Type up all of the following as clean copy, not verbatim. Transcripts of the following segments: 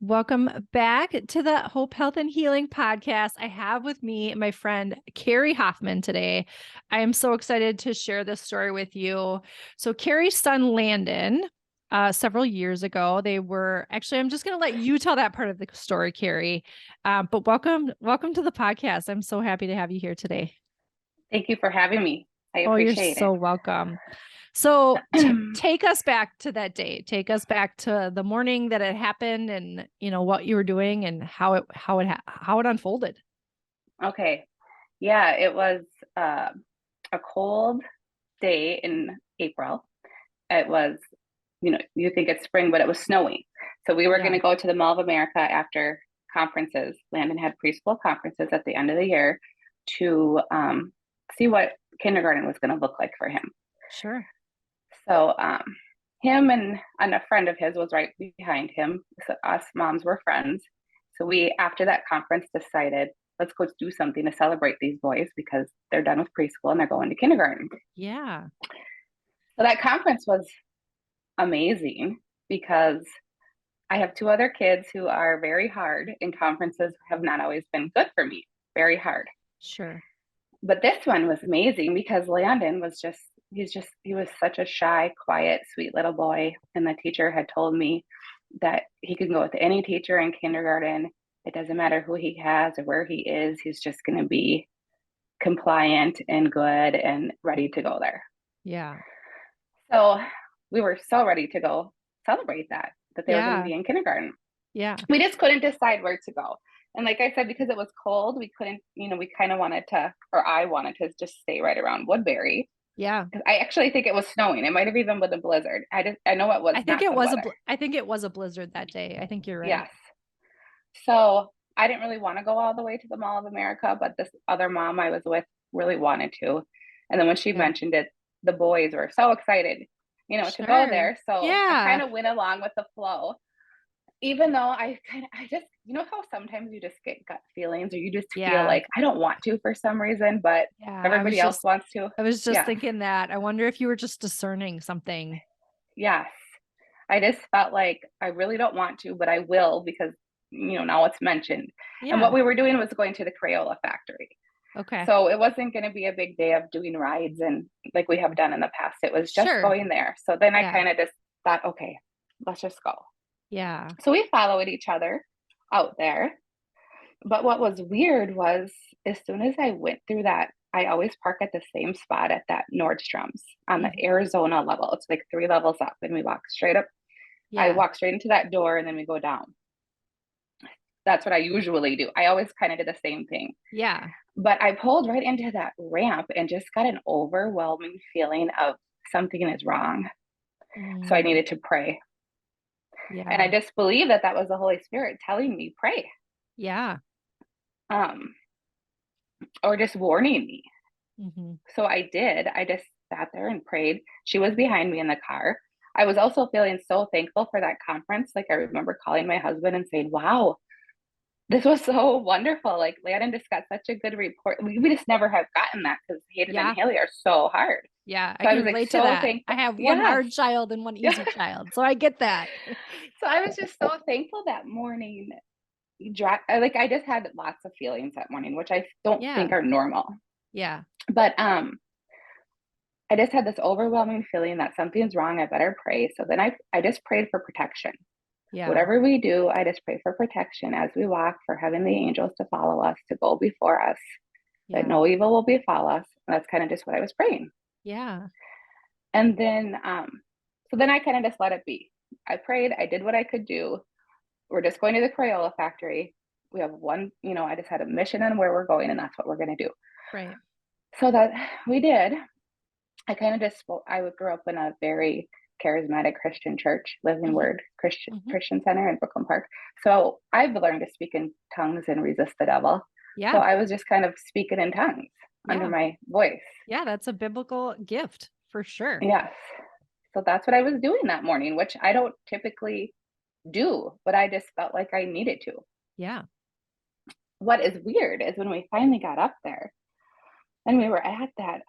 Welcome back to the Hope, Health, and Healing podcast. I have with me my friend Kari Hoffman today. I am so excited to share this story with you. So, Kari's son Landon, several years ago, I'm just going to let you tell that part of the story, Kari. But welcome to the podcast. I'm so happy to have you here today. Thank you for having me. I Oh, you're appreciate so it. welcome. So take us back to that day. Take us back to the morning that it happened, and what you were doing and how it unfolded. Okay. Yeah, it was a cold day in April. It was, you think it's spring, but it was snowing. So we were going Yeah, to go to the Mall of America after conferences. Landon had preschool conferences at the end of the year to see what kindergarten was going to look like for him. sure. So him and a friend of his was right behind him. So us moms were friends. So we, after that conference, decided let's go do something to celebrate these boys because they're done with preschool and they're going to kindergarten. Yeah, So that conference was amazing because I have two other kids who are very hard, and conferences have not always been good for me, very hard. sure. But this one was amazing because Landon was he was such a shy, quiet, sweet little boy. And the teacher had told me that he can go with any teacher in kindergarten. It doesn't matter who he has or where he is, he's just going to be compliant and good and ready to go there. Yeah, So we were so ready to go celebrate that they were going to yeah, be in kindergarten. yeah, We just couldn't decide where to go. And like I said, because it was cold, we couldn't, we kind of wanted to, or I wanted to just stay right around Woodbury. yeah. I actually think it was snowing. It might have even been a blizzard. I know it was not good weather. I think it was a blizzard that day. I think you're right. Yes. So I didn't really want to go all the way to the Mall of America, but this other mom I was with really wanted to. And then when she Yeah, mentioned it, the boys were so excited, to go sure. there. So I Yeah, kind of went along with the flow, even though I just, how sometimes you just get gut feelings or you just feel yeah, like I don't want to for some reason, but yeah. everybody else wants to. I was just Yes. thinking that. I wonder if you were just discerning something. Yes. I just felt like I really don't want to, but I will because, now it's mentioned. And what Yeah. we were doing was going to the Crayola factory. Okay. So it wasn't going to be a big day of doing rides and like we have done in the past. It was just Sure. going there. So then I Yeah. kind of just thought, okay, let's just go. Yeah. So we followed each other out there. But what was weird was as soon as I went through that, I always park at the same spot at that Nordstrom's on the Mhm. Arizona level. It's like 3 levels up, and we walk straight up. I Yeah. walk straight into that door and then we go down. That's what I usually do. I always kind of do the same thing. Yeah. But I pulled right into that ramp and just got an overwhelming feeling of something is wrong. So I Mm, needed to pray. And I yeah. just believe that that was the Holy Spirit telling me, pray, Yeah. um, or just warning me. Hmm. So I did. I just sat there and prayed. She was behind me in the car. I was also feeling so thankful for that conference. Like I remember calling my husband and saying, wow, this was so wonderful. Like Landon just got such a good report. We just never have gotten that because Hayden and Yeah. Haley are so hard. Yeah. I So I can was like relate to so that. I thankful. have one Yes. hard child and one Yeah. easy child. So I get that. So I was just so thankful that morning. Like I just had lots of feelings that morning, which I don't think Yeah. are normal. Yeah. But I just had this overwhelming feeling that something's wrong. I better pray. So then I just prayed for protection. Yeah. Whatever we do, I just pray for protection as we walk, for having the angels to follow us, to go before us, that Yeah. no evil will befall us. And that's kind of just what I was praying. Yeah. And then, so then I kind of just let it be. I prayed. I did what I could do. We're just going to the Crayola factory. We have one, I just had a mission on where we're going, and that's what we're going to do. Right. So that we did. I kind of just spoke. I grew up in a very charismatic Christian church, Living Hmm. Word Hmm. Christian Center in Brooklyn Park. So I've learned to speak in tongues and resist the devil. So Yeah. I was just kind of speaking in tongues under Yeah. my voice. Yeah. That's a biblical gift for sure. Yes. So that's what I was doing that morning, which I don't typically do, but I just felt like I needed to. Yeah. What is weird is when we finally got up there and we were at that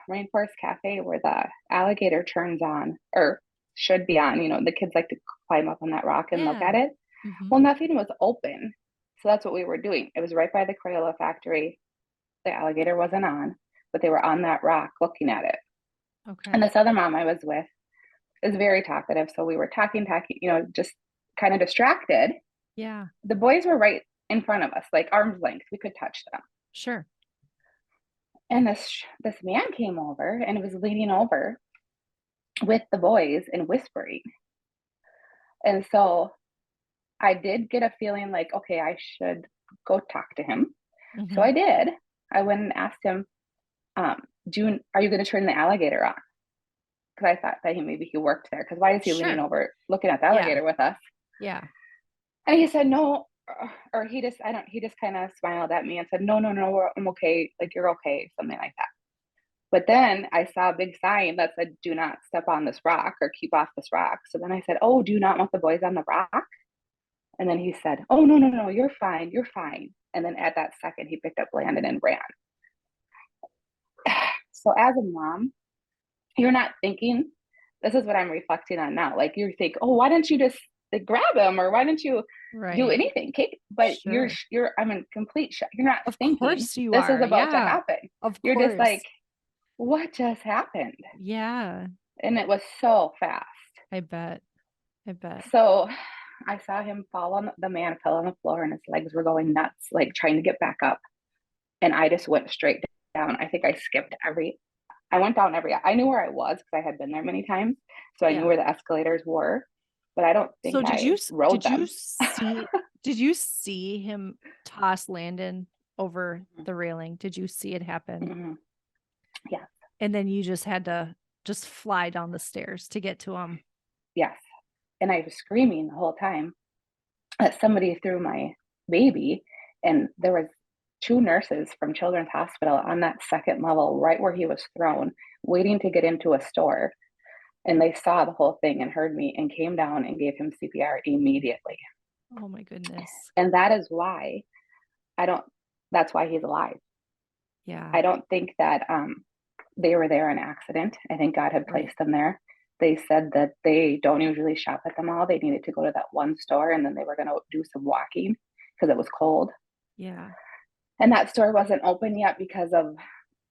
Rainforest Cafe where the alligator turns on or should be on, the kids like to climb up on that rock and look Yeah. at it. Mm-hmm. Well, nothing was open. So that's what we were doing. It was right by the Crayola factory. The alligator wasn't on, but they were on that rock looking at it. And Okay. this other mom I was with is very talkative. So we were talking, just kind of distracted. Yeah. The boys were right in front of us, like arm's length. We could touch them. Sure. And this man came over and was leaning over with the boys and whispering. And so I did get a feeling like, okay, I should go talk to him. So Mm-hmm. I did. I went and asked him, June, are you going to turn the alligator on? Because I thought that maybe he worked there. Because why is he leaning Sure. over looking at the Yeah. alligator with us? Yeah. And he said, no. Or he just kind of smiled at me and said, no, I'm okay. Like, you're okay. Something like that. But then I saw a big sign that said, do not step on this rock or keep off this rock. So then I said, oh, do you not want the boys on the rock? And then he said, oh, no, you're fine. You're fine. And then at that second, he picked up Landon and ran. So as a mom, you're not thinking, this is what I'm reflecting on now. Like you think, oh, why don't you just like, grab him or why don't you do Right. anything? But Sure. I'm in complete shock. You're not Of thinking course you this is are. about to Yeah. happen. Of You're just like, course. what just happened? Yeah. And it was so fast. I bet. I bet. So I saw him the man fell on the floor and his legs were going nuts, like trying to get back up. And I just went straight down. I think I went down I knew where I was because I had been there many times. So I knew Yeah. where the escalators were, but I don't think So I rode them. did you see him toss Landon over Mhm. the railing? Did you see it happen? Mhm. Yeah. And then you just had to just fly down the stairs to get to him. Yes. And I was screaming the whole time that somebody threw my baby. And there was two nurses from Children's Hospital on that second level, right where he was thrown, waiting to get into a store. And they saw the whole thing and heard me and came down and gave him CPR immediately. Oh my goodness. And that is why I don't, that's why he's alive. Yeah. I don't think that they were there on accident. I think God had Right. placed them there. They said that they don't usually shop at the mall. They needed to go to that one store and then they were going to do some walking because it was cold. Yeah. And that store wasn't open yet because of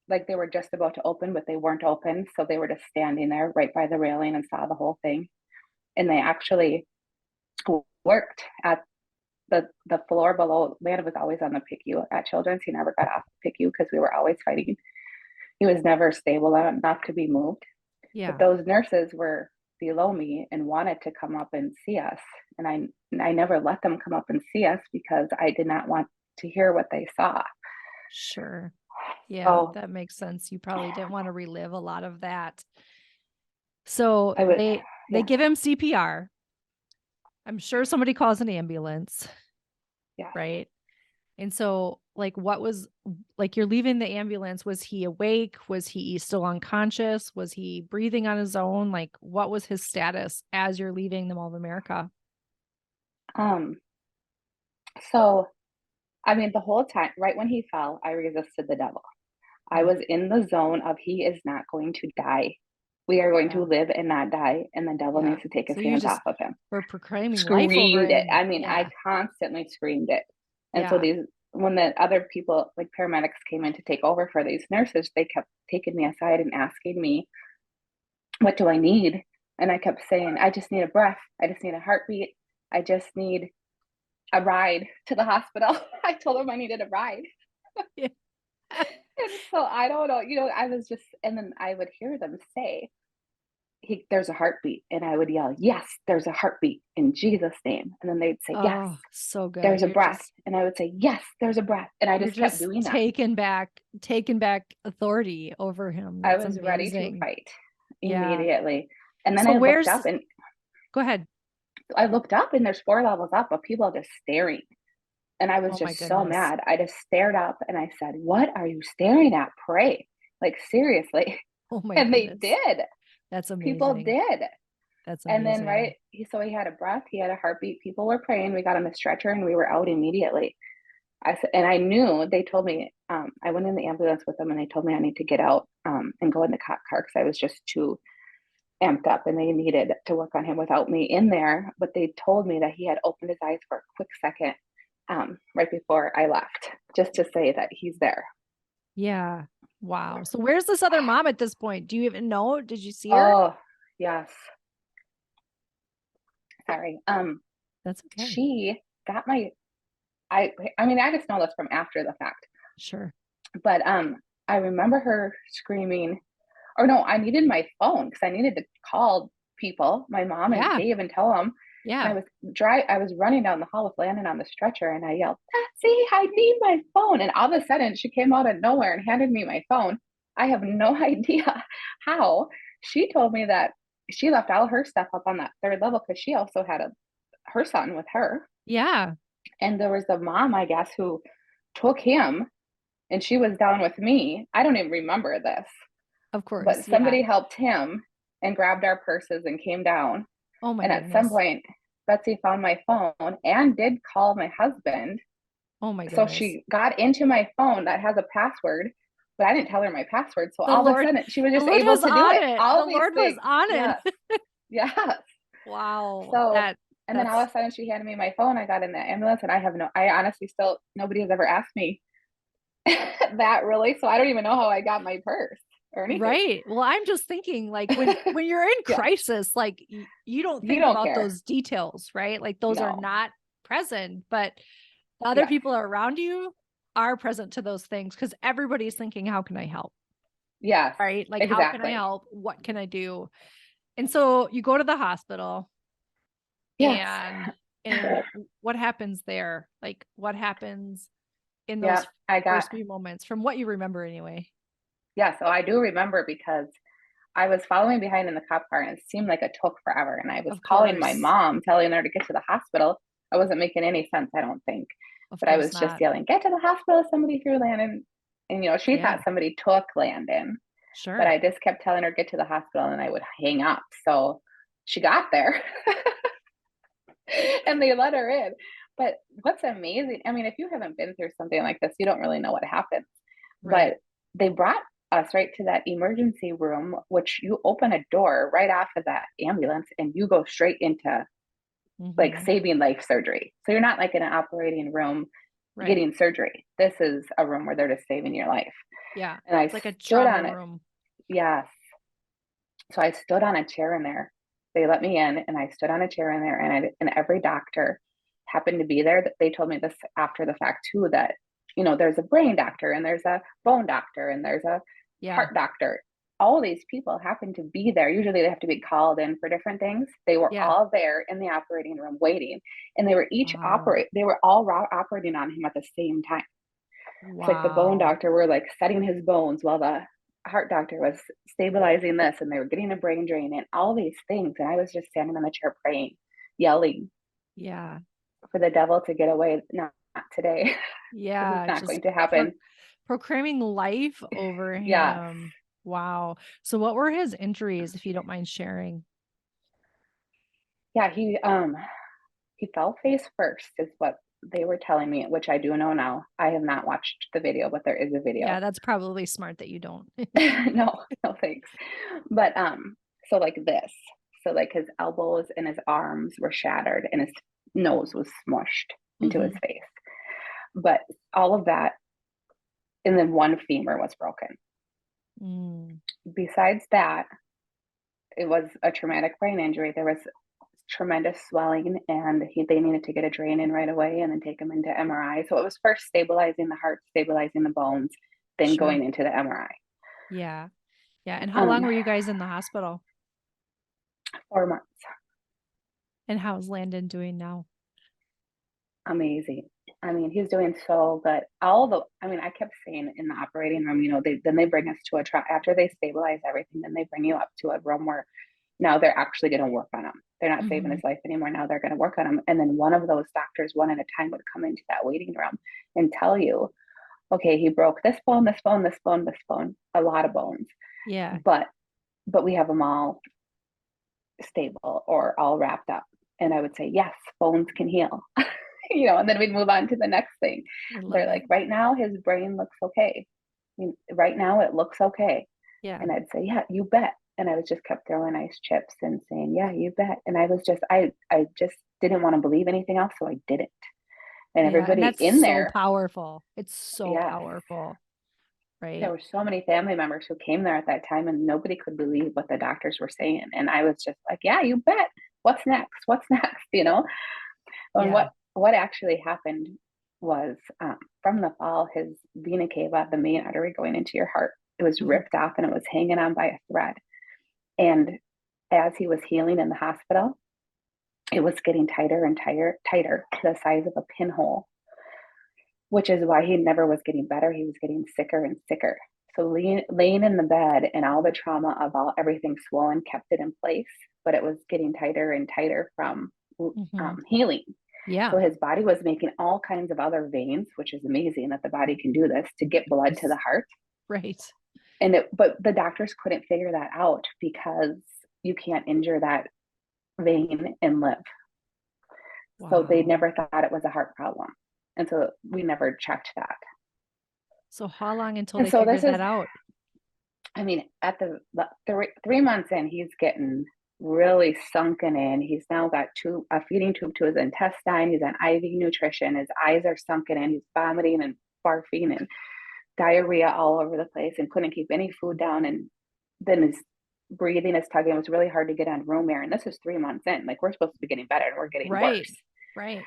like they were just about to open, but they weren't open. So they were just standing there right by the railing and saw the whole thing. And they actually worked at the floor below. Landon was always on the PICU at Children's. He never got off the PICU because we were always fighting. He was never stable enough to be moved. But Yeah. those nurses were below me and wanted to come up and see us. And I never let them come up and see us because I did not want to hear what they saw. Sure. Yeah, So that makes sense. You probably didn't want to relive a lot of that. So I would, they yeah, give him CPR. I'm sure somebody calls an ambulance, yeah. right? And so like what was like you're leaving the ambulance, was he awake? Was he still unconscious? Was he breathing on his own? Like what was his status as you're leaving the Mall of America? Um, so I mean, the whole time, right when he fell, I resisted the devil. I Mm, was in the zone of he is not going to die. We are going to yeah. live and not die, and the devil Yeah. needs to take his So you hands just off of him. were proclaiming life over Screamed it. him. I mean, I Yeah. constantly screamed it. And so Yeah. when the other people, like paramedics, came in to take over for these nurses, they kept taking me aside and asking me, what do I need? And I kept saying, I just need a breath. I just need a heartbeat. I just need a ride to the hospital. I told them I needed a ride. Yeah. And so I don't know, I was just, and then I would hear them say, there's a heartbeat. And I would yell, yes, there's a heartbeat in Jesus' name. And then they'd say, yes, Oh, so good. there's a breath. And I would say, yes, there's a breath. And I You're just kept just doing that. taking back authority over him. I That's was ready to amazing. fight Yeah. immediately. And then So I looked where's up and go ahead. there's 4 levels up of people just staring. And I was Oh my just so goodness. mad. I just stared up and I said, what are you staring at? Pray. Like, seriously. Oh my And they goodness. did. That's People amazing. did. That's And then, amazing. so he had a breath, he had a heartbeat. People were praying. We got him a stretcher and we were out immediately. I said, and I knew they told me, I went in the ambulance with them and they told me I need to get out and go in the cop car because I was just too amped up and they needed to work on him without me in there. But they told me that he had opened his eyes for a quick second right before I left, just to say that he's there. Yeah. Wow. So where's this other mom at this point? Do you even know? Did you see her? Oh, yes. Sorry. That's okay. She got my, I mean, I just know this from after the fact, Sure. but I remember her screaming, or no, I needed my phone because I needed to call people, my mom and Yeah. Dave, and tell them. And Yeah. I was running down the hall with Landon on the stretcher, and I yelled, "Patsy, I need my phone!" And all of a sudden, she came out of nowhere and handed me my phone. I have no idea how. She told me that she left all her stuff up on that third level because she also had her son with her, Yeah. and there was a mom, I guess, who took him, and she was down with me. I don't even remember this, Of course. but Yeah. somebody helped him and grabbed our purses and came down. Oh my And at some goodness. point, Betsy found my phone and did call my husband. Oh my So goodness. she got into my phone that has a password, but I didn't tell her my password. So The all of a Lord, sudden, she was the just Lord able was to do on it. it. All The these Lord was things. on it. Yes. Yes. Wow. So, That and then all that's of a sudden, she handed me my phone. I got in the ambulance, and I honestly still, nobody has ever asked me that really. So I don't even know how I got my purse or anything. right. Well, I'm just thinking like when you're in Yeah. crisis, like you don't You think don't about care. those details, right? Like those are No. not present, but the other Yes. people around you are present to those things because everybody's thinking, how can I help? Yes. Right? Like, how can I Exactly. help? What can I do? And so you go to the hospital Yes. and what happens there? Like what happens in Yeah. those I got, first few moments from what you remember anyway? yeah. So I do remember because I was following behind in the cop car and it seemed like it took forever. And I was Of calling my course. mom, telling her to get to the hospital. I wasn't making any sense, I don't think. Of But I course was just not. yelling, "Get to the hospital, somebody threw Landon." And, she Yeah, thought somebody took Landon, but sure. I just kept telling her, "Get to the hospital," and I would hang up. So she got there and they let her in. But what's amazing, I mean, if you haven't been through something like this, you don't really know what happens. Right. But they brought us right to that emergency room, which you open a door right off of that ambulance and you go straight into like Hmm. saving life surgery. So you're not like in an operating room Right. getting surgery. This is a room where they're just saving your life. Yeah. And I It's like a stood trauma on it. room. Yes. So I stood on a chair in there. They let me in and I stood on a chair in there and every doctor happened to be there. That they told me this after the fact too, that there's a brain doctor and there's a bone doctor and there's a Yeah. heart doctor. All these people happen to be there. Usually they have to be called in for different things. They were Yeah. all there in the operating room waiting and they were Wow. all operating on him at the same time. It's like the bone Wow. doctor were like setting his bones while the heart doctor was stabilizing this and they were getting a brain drain and all these things. And I was just standing on the chair praying, yelling Yeah. for the devil to get away. Not today. This is Yeah. not Just going to happen. proclaiming life over Yes. him. Wow. So what were his injuries, if you don't mind sharing? Yeah, he fell face first is what they were telling me, which I do know now. I have not watched the video, but there is a Yeah, video. that's probably smart that you don't. No, no thanks. But so like this. So like his elbows and his arms were shattered and his nose was smushed into his Hmm. face. But all of that, and then one femur was broken. Mm, Besides that, it was a traumatic brain injury. There was tremendous swelling, and they needed to get a drain in right away and then take him into MRI. So it was first stabilizing the heart, stabilizing the bones, then sure. going into the MRI. Yeah. Yeah. And how long Um, were you guys in the hospital? 4 months. And how's Landon doing now? Amazing. I mean, he's doing so good. I mean, I kept saying in the operating room, then they bring us to after they stabilize everything, then they bring you up to a room where now they're actually going to work on him. They're not saving Hmm. his life anymore. Now they're going to work on him. And then one of those doctors, one at a time, would come into that waiting room and tell you, okay, he broke this bone, this bone, this bone, this bone, a lot of bones, Yeah. but we have them all stable or all wrapped up. And I would say, yes, bones can heal. And then we'd move on to the next thing. I love They're it. like, right now his brain looks okay. Right now it looks okay. Yeah. And I'd say, yeah, you bet. And I was just kept throwing ice chips and saying, yeah, you bet. And I just didn't want to believe anything else. So I didn't. And Yeah. And everybody that's in so there, powerful. It's so yes, powerful. there Right. were so many family members who came there at that time and nobody could believe what the doctors were saying. And I was just like, yeah, you bet. What's next? What's next? And Yeah. what actually happened was, from the fall, his vena cava, the main artery going into your heart, it was Mhm. ripped off and it was hanging on by a thread. And as he was healing in the hospital, it was getting tighter and tighter to the size of a pinhole, which is why he never was getting better. He was getting sicker and sicker. So laying in the bed and all the trauma of everything swollen kept it in place, but it was getting tighter and tighter from Mhm. healing. Yeah. So his body was making all kinds of other veins, which is amazing that the body can do this to get blood to the heart. Right. But the doctors couldn't figure that out because you can't injure that vein and live. So they Wow. never thought it was a heart problem. And so we never checked that. So how long until And they so this figured is, that out? I mean, at the 3 months in, he's getting really sunken in. He's now got a feeding tube to his intestine. He's on IV nutrition. His eyes are sunken in. He's vomiting and barfing and diarrhea all over the place and couldn't keep any food down. And then his breathing is tugging. It was really hard to get on room air. And this is 3 months in. Like, we're supposed to be getting better and we're getting Right. worse. Right.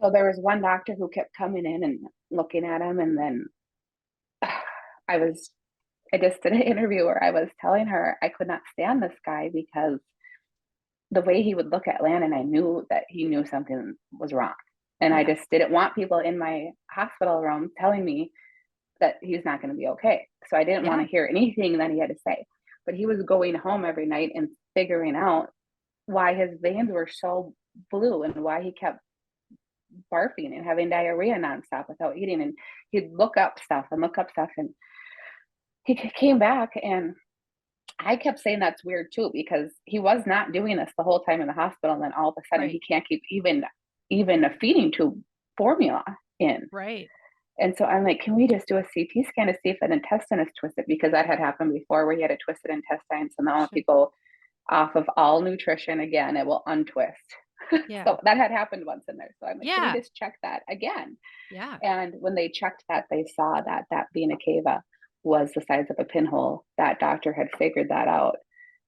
So there was one doctor who kept coming in and looking at him. And then I was, I just did an interview where I was telling her I could not stand this guy because the way he would look at Landon, I knew that he knew something was wrong. And I Yeah. just didn't want people in my hospital room telling me that he's not going to be okay. So I didn't want Yeah. to hear anything that he had to say. But he was going home every night and figuring out why his veins were so blue and why he kept barfing and having diarrhea nonstop without eating. And he'd look up stuff and look up stuff. And he came back, and I kept saying that's weird too, because he was not doing this the whole time in the hospital. And then all of a sudden he Right. can't keep even a feeding tube formula in. Right. And so I'm like, can we just do a CT scan to see if an intestine is twisted? Because that had happened before where he had a twisted intestine. So now if Shit. you go off of all nutrition again, it will untwist. Yeah. So that had happened once in there. So I'm like, can we Yeah. just check that again? Yeah. And when they checked that, they saw that that vena cava was the size of a pinhole. That doctor had figured that out.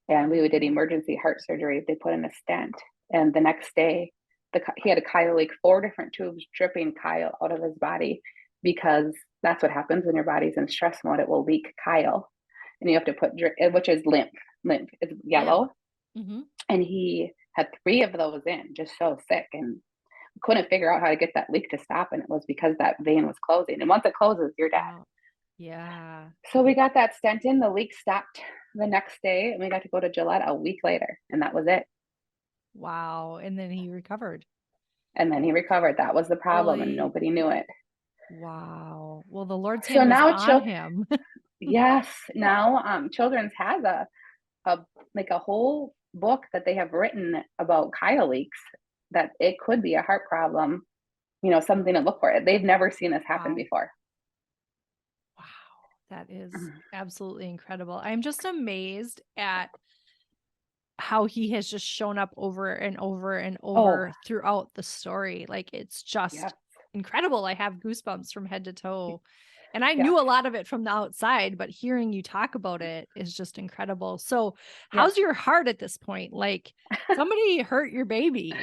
And we did emergency heart surgery. They put in a stent. And the next day, he had a chyle leak, 4 different tubes dripping chyle out of his body, because that's what happens when your body's in stress mode. It will leak chyle. And you have to put, which is lymph. Lymph is Yeah. yellow. Mm-hmm. And he had 3 of those in, just so sick. And couldn't figure out how to get that leak to stop. And it was because that vein was closing. And once it closes, you're dead. Wow. Yeah. So we got that stent in, the leak stopped the next day, and we got to go to Gillette a week later. And that was it. Wow. And then he recovered. And then he recovered. That was the problem, and Holy nobody knew it. wow. Well, the Lord's So hand was now, on him. yes, now Children's has a like a whole book that they have written about chyle leaks, that it could be a heart problem, something to look for. They've never seen this happen Wow. before. Wow. That is absolutely incredible. I'm just amazed at how he has just shown up over and over and Oh, over throughout the story. Like, it's just yes, incredible. I have goosebumps from head to toe. And I yes, knew a lot of it from the outside, but hearing you talk about it is just incredible. So, yes. how's your heart at this point? Like, somebody hurt your baby,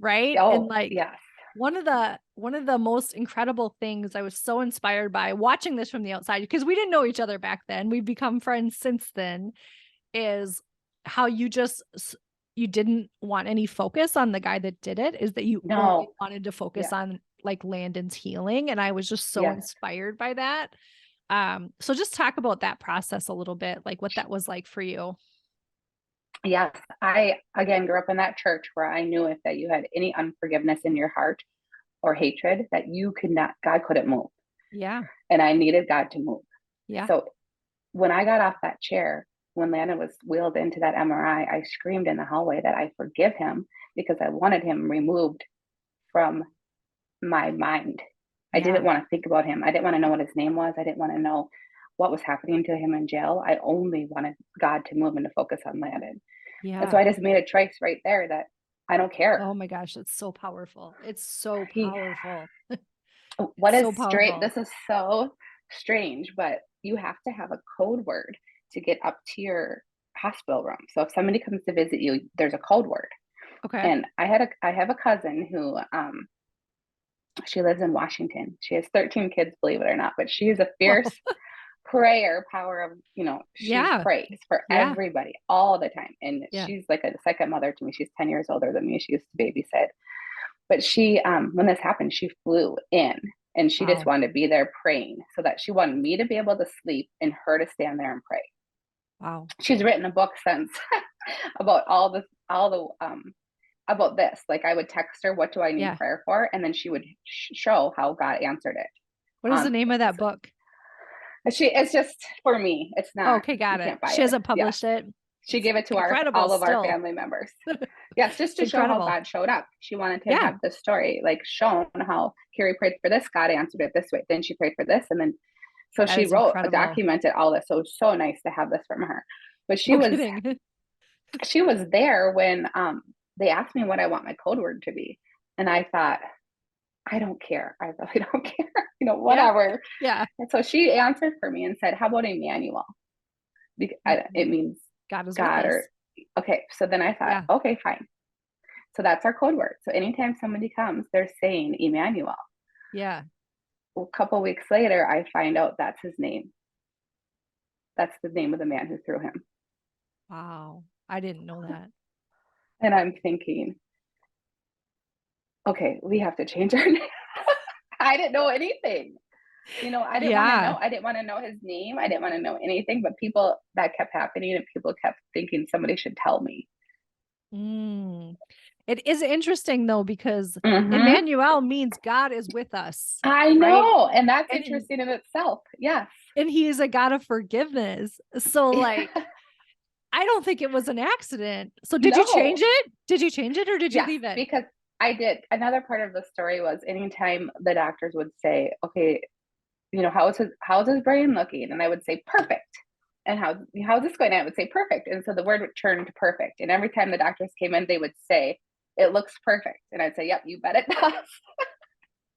right? And Oh, like, yes, one of the most incredible things I was so inspired by watching this from the outside, because we didn't know each other back then. We've become friends since then, is how you didn't want any focus on the guy that did it, is that you only no, wanted to focus yes, on like Landon's healing. And I was just so yes. inspired by that. So just talk about that process a little bit, like what that was like for you. Yes, I again grew up in that church where I knew if that you had any unforgiveness in your heart or hatred, that you could not, God couldn't move. Yeah. And I needed God to move. Yeah. So when I got off that chair, when Landon was wheeled into that MRI, I screamed in the hallway that I forgive him, because I wanted him removed from my mind. I Yeah. didn't want to think about him. I didn't want to know what his name was. I didn't want to know what was happening to him in jail. I only wanted God to move and to focus on Landon. And so Yeah. I just made a choice right there that I don't care. Oh my gosh, it's so powerful. It's so He, powerful. what It's is so straight? powerful. This is so strange, but you have to have a code word to get up to your hospital room. So if somebody comes to visit you, there's a code word. Okay. And I have a cousin who she lives in Washington. She has 13 kids, believe it or not, but she is a Whoa. fierce prayer power of, she Yeah. prays for Yeah. everybody all the time. And Yeah. she's like a second mother to me. She's 10 years older than me. She used to babysit. But she, when this happened, she flew in and she just Wow. wanted to be there praying so that she wanted me to be able to sleep and her to stand there and pray. Wow. She's written a book since about about this. Like I would text her, what do I need Yeah. prayer for? And then she would show how God answered it. What is the name of that book? It's just for me. It's Oh, not, okay, you got it. can't buy She it. hasn't Yeah. published it. She It's gave it to incredible all of our still. family members. Yes, just It's to show how incredible. God showed up. She wanted to Yeah. have the story, like shown how Kari prayed for this, God answered it this way. Then she prayed for this, and then so That she is wrote, incredible. documented all this. So it was so nice to have this from her. But No kidding. she was there when they asked me what I want my code word to be, and I thought, I don't care. I really don't care. Yeah. Whatever. Yeah. And so she answered for me and said, "How about Emmanuel?" It means God is with God, us. or okay. So then I thought, Yeah. okay, fine. So that's our code word. So anytime somebody comes, they're saying Emmanuel. Yeah. A couple weeks later, I find out that's his name. That's the name of the man who threw him. Wow. I didn't know that. And I'm thinking, okay, we have to change our name. I didn't know anything. I didn't want to Yeah. know. I didn't want to know his name. I didn't want to know anything. But that kept happening, and people kept thinking somebody should tell me. Mm. It is interesting though, because Mm-hmm. Emmanuel means God is with us, I right? know. And that's And interesting in itself. Yes. and he is a God of forgiveness. So like I don't think it was an accident. So did you change No. it? Did you change it or did you Yes, leave it? because I did. Another part of the story was anytime the doctors would say, okay, how's his brain looking? And I would say perfect. And how's this going? I would say perfect. And so the word would turn to perfect. And every time the doctors came in, they would say, it looks perfect. And I'd say, yep, you bet it does.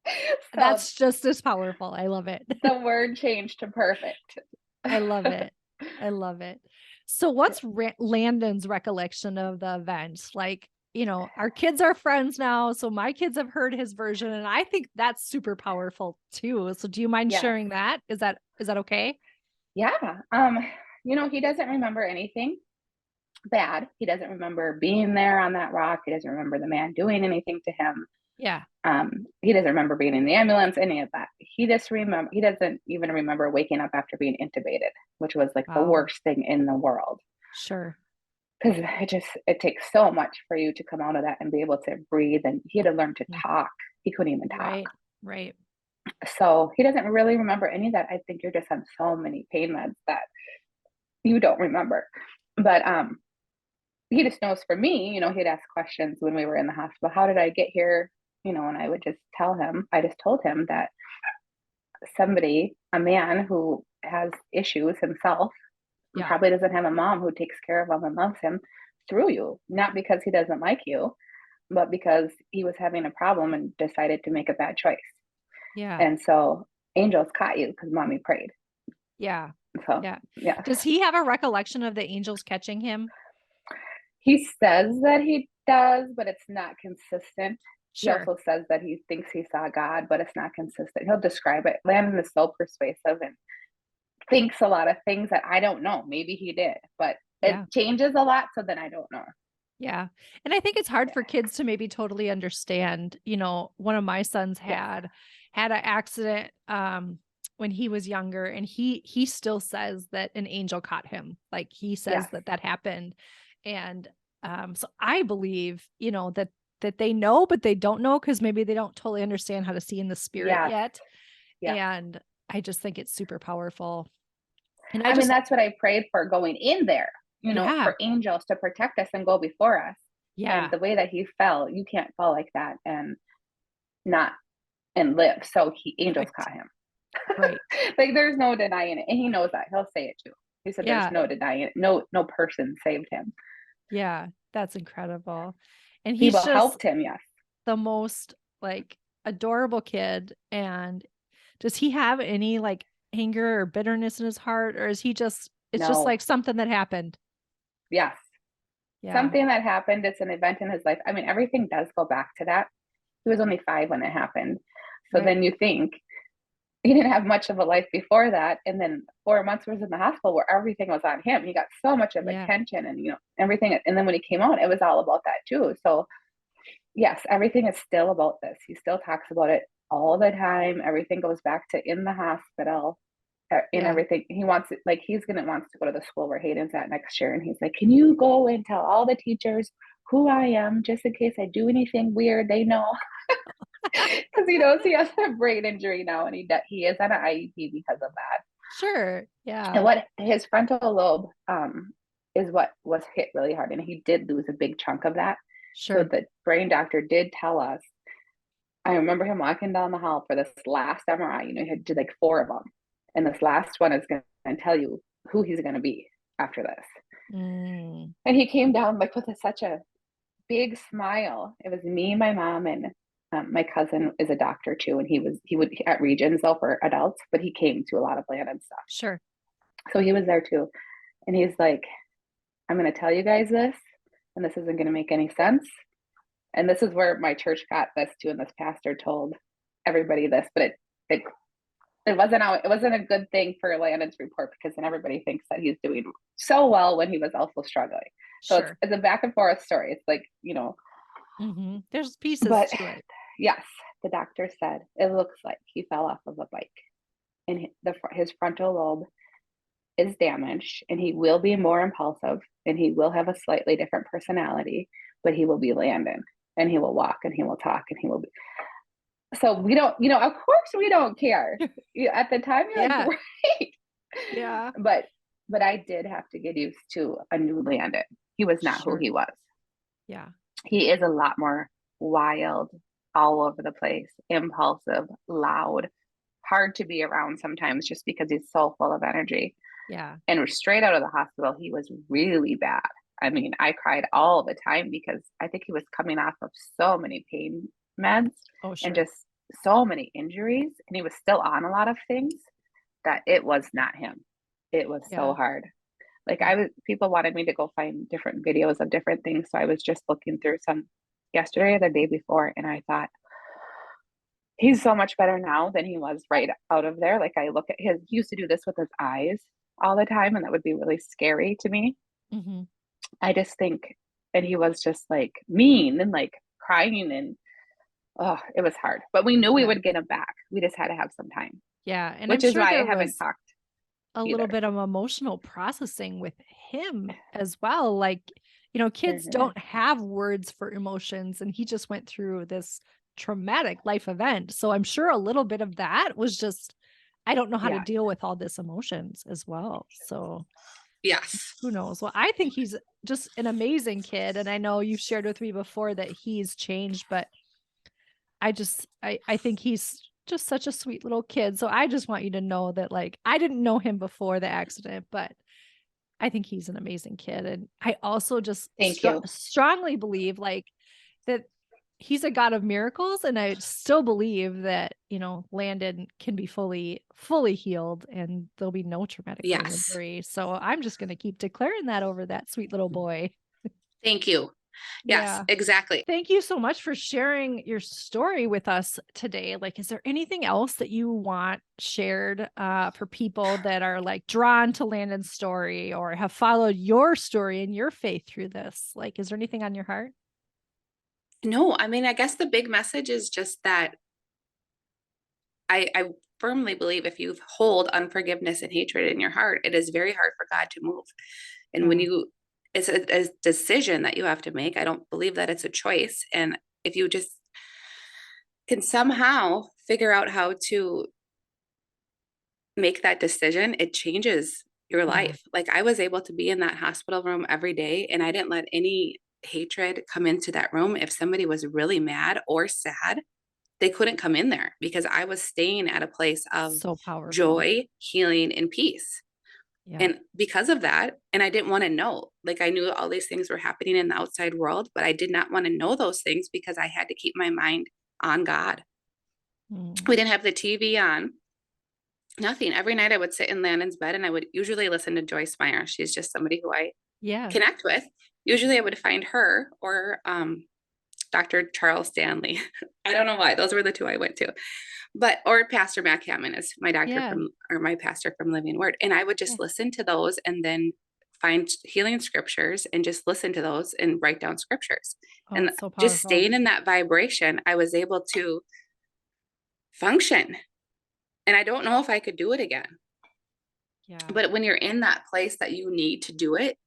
So That's just as powerful. I love it. the word changed to perfect. I love it. I love it. So what's Landon's recollection of the event? Like, our kids are friends now. So my kids have heard his version and I think that's super powerful too. So do you mind Yes. sharing that? Is that okay? Yeah. He doesn't remember anything bad. He doesn't remember being there on that rock. He doesn't remember the man doing anything to him. Yeah. He doesn't remember being in the ambulance, any of that. He doesn't even remember waking up after being intubated, which was like the Wow. worst thing in the world. Sure. Because it takes so much for you to come out of that and be able to breathe. And he had to learn to talk. He couldn't even talk. Right. Right. So he doesn't really remember any of that. I think you're just on so many pain meds that you don't remember. But he just knows for me, he'd ask questions when we were in the hospital. How did I get here? And I would just tell him, I just told him that a man who has issues himself, and Yeah. probably doesn't have a mom who takes care of him and loves him, threw you, not because he doesn't like you, but because he was having a problem and decided to make a bad choice. Yeah. And so angels caught you because mommy prayed. Yeah. So, Yeah. yes. Does he have a recollection of the angels catching him? He says that he does, but it's not consistent. He Sure. also says that he thinks he saw God, but it's not consistent. He'll describe it. Landon is so persuasive and thinks a lot of things that I don't know. Maybe he did, but Yeah. it changes a lot. So then I don't know. Yeah. And I think it's hard Yeah. for kids to maybe totally understand. One of my sons Yes. had an accident when he was younger and he still says that an angel caught him. Like he says Yes. that happened. And so I believe, that they know, but they don't know because maybe they don't totally understand how to see in the spirit Yes. yet. Yes. And I just think it's super powerful. And I mean, that's what I prayed for going in there, yeah, for angels to protect us and go before us. And yeah, the way that he fell, you can't fall like that and not and live. So angels right. caught him. Right. Like there's no denying it. And he knows that. He'll say it too. He said there's Yeah. no denying it. No person saved him. Yeah. That's incredible. And he's People just helped him, yes. the most like adorable kid. And does he have any like anger or bitterness in his heart, or is he just, it's just No. like something that happened? Yes. Yeah. Something that happened. It's an event in his life. I mean, everything does go back to that. He was only 5 when it happened. So Right. then you think he didn't have much of a life before that. And then 4 months was in the hospital where everything was on him. He got so much of Yeah. attention and, everything. And then when he came out, it was all about that too. So yes, everything is still about this. He still talks about it all the time. Everything goes back to in the hospital, in Yeah. everything. He wants it, like wants to go to the school where Hayden's at next year. And he's like, can you go and tell all the teachers who I am, just in case I do anything weird, they know. Because he knows he has a brain injury now, and he is on an IEP because of that. Sure. And Yeah. what his frontal lobe is what was hit really hard, and he did lose a big chunk of that. So Sure. the brain doctor did tell us. I remember him walking down the hall for this last MRI. He had to do like 4 of them, and this last one is going to tell you who he's going to be after this. Mm. And he came down like with such a big smile. It was me, my mom, and my cousin is a doctor too, and he would at Regions though for adults, but he came to a lot of Landon stuff. Sure. So he was there too, and he's like, "I'm going to tell you guys this, and this isn't going to make any sense." And this is where my church got this too, and this pastor told everybody this, but it wasn't a good thing for Landon's report, because then everybody thinks that he's doing so well when he was also struggling. So Sure. it's a back and forth story. It's like, There's pieces but to it. yes, the doctor said it looks like he fell off of a bike, and his frontal lobe is damaged, and he will be more impulsive, and he will have a slightly different personality, but he will be Landon, and he will walk, and he will talk, and he will be. So we don't, of course we don't care. At the time, you're like, Yeah. great. Yeah. But I did have to get used to a new Landon. He was not who Sure. he was. Yeah. He is a lot more wild, all over the place, impulsive, loud, hard to be around sometimes just because he's so full of energy. Yeah. And straight out of the hospital, he was really bad. I mean, I cried all the time because I think he was coming off of so many pain meds Oh, and sure. just so many injuries. And he was still on a lot of things that it was not him. It was so Yeah. hard. Like Yeah. people wanted me to go find different videos of different things. So I was just looking through some yesterday or the day before, and I thought, he's so much better now than he was right out of there. Like I look at he used to do this with his eyes all the time, and that would be really scary to me. Mm-hmm. I just think, and he was just like mean and like crying, and oh, it was hard. But we knew we Yeah. would get him back. We just had to have some time, Yeah. And I'm which is sure why I there haven't was talked a little either. bit of emotional processing with him as well. Like, kids Mm-hmm. don't have words for emotions, and he just went through this traumatic life event. So I'm sure a little bit of that was just, I don't know how to Yeah. deal with all this emotions as well. So Yes. who knows? Well, I think he's just an amazing kid. And I know you've shared with me before that he's changed, but I think he's just such a sweet little kid. So I just want you to know that, like, I didn't know him before the accident, but I think he's an amazing kid. And I also just Thank you. strongly believe like that he's a God of miracles. And I still believe that, Landon can be fully healed, and there'll be no traumatic brain Yes. injury. So I'm just going to keep declaring that over that sweet little boy. Thank you. Yes, Yeah. exactly. Thank you so much for sharing your story with us today. Like, is there anything else that you want shared for people that are like drawn to Landon's story or have followed your story and your faith through this? Like, is there anything on your heart? No, I mean, I guess the big message is just that I firmly believe if you hold unforgiveness and hatred in your heart, it is very hard for God to move. And when Yeah. it's a decision that you have to make. I don't believe that it's a choice. And if you just can somehow figure out how to make that decision, it changes your Yeah. life. Like I was able to be in that hospital room every day, and I didn't let any hatred come into that room. If somebody was really mad or sad, they couldn't come in there because I was staying at a place of So powerful. joy, healing, and peace. Yeah. And because of that, and I didn't want to know, like I knew all these things were happening in the outside world, but I did not want to know those things because I had to keep my mind on God. Mm. We didn't have the TV on, nothing. Every night I would sit in Landon's bed and I would usually listen to Joyce Meyer. She's just somebody who I Yeah. connect with. Usually I would find her or Dr. Charles Stanley. I don't know why. Those were the two I went to. But or Pastor Matt Hammond is my doctor Yeah. from or my pastor from Living Word. And I would Yeah. just listen to those and then find healing scriptures and just listen to those and write down scriptures. Oh, And it's so just powerful. staying in that vibration, I was able to function. And I don't know if I could do it again. Yeah. But when you're in that place that you need to do it,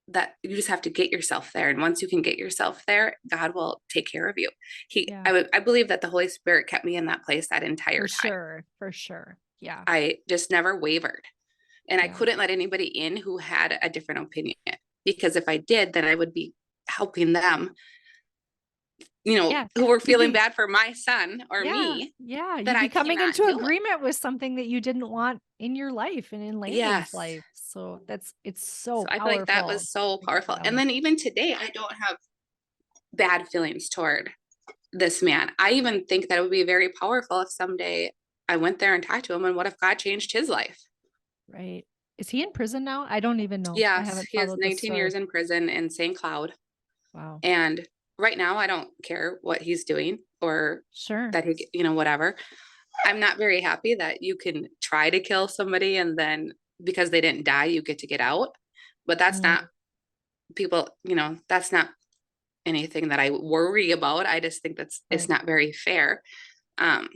that you just have to get yourself there. And once you can get yourself there, God will take care of you. Yeah. I believe that the Holy Spirit kept me in that place that entire For time. sure. For sure. Yeah. I just never wavered. And I Yeah. couldn't let anybody in who had a different opinion because if I did, then I would be helping them, Yeah. who were You'd feeling be, bad for my son or yeah. me Yeah. that You'd I be coming cannot into do it. agreement with something that you didn't want in your life and in Landon's Yes. life. So it's So so I feel like that powerful was so to get the powerful. And balance. then even today, I don't have bad feelings toward this man. I even think that it would be very powerful if someday I went there and talked to him. And what if God changed his life? Right. Is he in prison now? I don't even know. I Yes, haven't he has followed this 19 years story. in prison in St. Cloud. Wow. And right now, I don't care what he's doing or Sure. that whatever. I'm not very happy that you can try to kill somebody and then because they didn't die, you get to get out. But that's not Mm, people, that's not anything that I worry about. I just think it's right. not very fair. Um,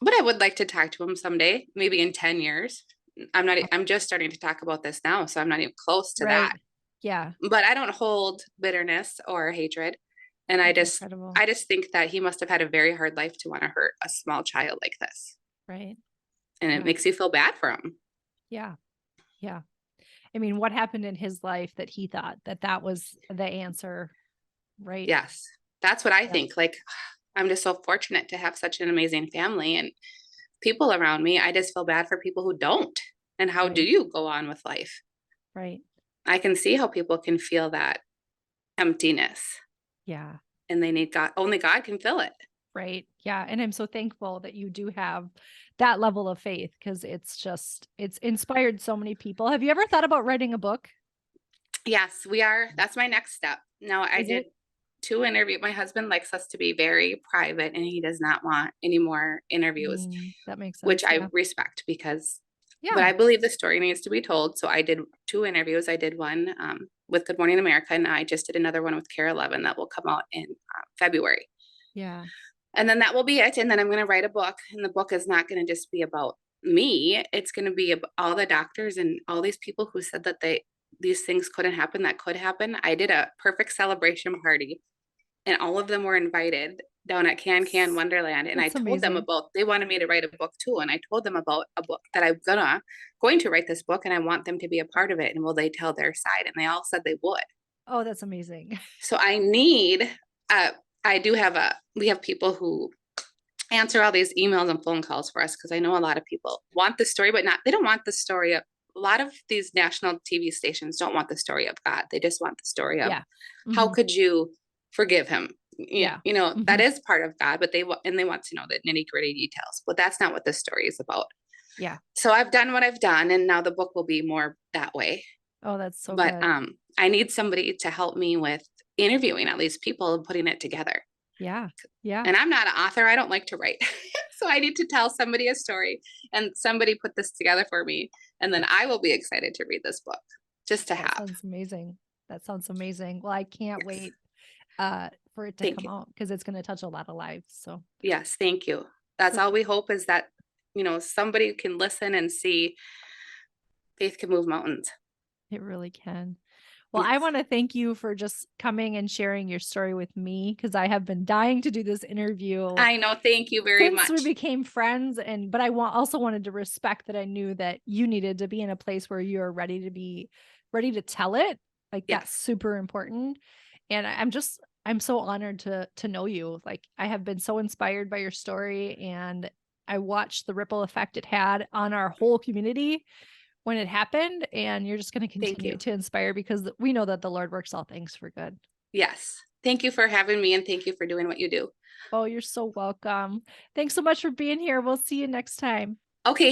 but I would like to talk to him someday, maybe in 10 years. I'm just starting to talk about this now, so I'm not even close to that. Right. Yeah. But I don't hold bitterness or hatred. And That's incredible. I just think that he must have had a very hard life to want to hurt a small child like this. Right. And it Yeah. makes you feel bad for him. Yeah. Yeah. I mean, what happened in his life that he thought that was the answer, right? Yes. That's what I Yeah. think. Like, I'm just so fortunate to have such an amazing family and people around me. I just feel bad for people who don't. And how do Right. you go on with life? Right. I can see how people can feel that emptiness Yeah. and they need God. Only God can fill it. Right. Yeah. And I'm so thankful that you do have that level of faith because it's inspired so many people. Have you ever thought about writing a book? Yes, we are. That's my next step. Now, I Is did it? 2 interviews. My husband likes us to be very private and he does not want any more interviews, That makes which sense. I Yeah. respect but Yeah. I believe the story needs to be told. So I did 2 interviews. I did one with Good Morning America, and I just did another one with Kara 11 that will come out in February. Yeah. And then that will be it. And then I'm going to write a book. And the book is not going to just be about me. It's going to be about all the doctors and all these people who said that these things couldn't happen, that could happen. I did a perfect celebration party and all of them were invited down at Can Wonderland. And I That's told them amazing. about, they wanted me to write a book too. And I told them about a book that I'm going to write this book and I want them to be a part of it. And will they tell their side? And they all said they would. Oh, that's amazing. So uh, we have people who answer all these emails and phone calls for us because I know a lot of people want the story, but they don't want the story of, a lot of these national TV stations don't want the story of God. They just want the story of Yeah. how Hmm. could you forgive him? Yeah. That Hmm. is part of God, but they want to know the nitty gritty details, but that's not what this story is about. Yeah. So I've done what I've done and now the book will be more that way. Oh, that's so But good. I need somebody to help me with interviewing all these people and putting it together. Yeah. Yeah. And I'm not an author. I don't like to write. So I need to tell somebody a story and somebody put this together for me. And then I will be excited to read this book just to That have. sounds amazing. That sounds amazing. Well, I can't Yes. wait for it to Thank come you. out because it's going to touch a lot of lives. So Yes. Thank you. That's all we hope is that, somebody can listen and see faith can move mountains. it really can. Well, I Yes. want to thank you for just coming and sharing your story with me because I have been dying to do this interview I know. Thank you very since we much. became friends. But I also wanted to respect that I knew that you needed to be in a place where you're ready to tell it. Like that's Yes. super important. And I'm so honored to know you. Like, I have been so inspired by your story, and I watched the ripple effect it had on our whole community when it happened, and you're just going to Thank continue you. to inspire because we know that the Lord works all things for good. Yes. Thank you for having me, and thank you for doing what you do. Oh, you're so welcome. Thanks so much for being here. We'll see you next time. Okay.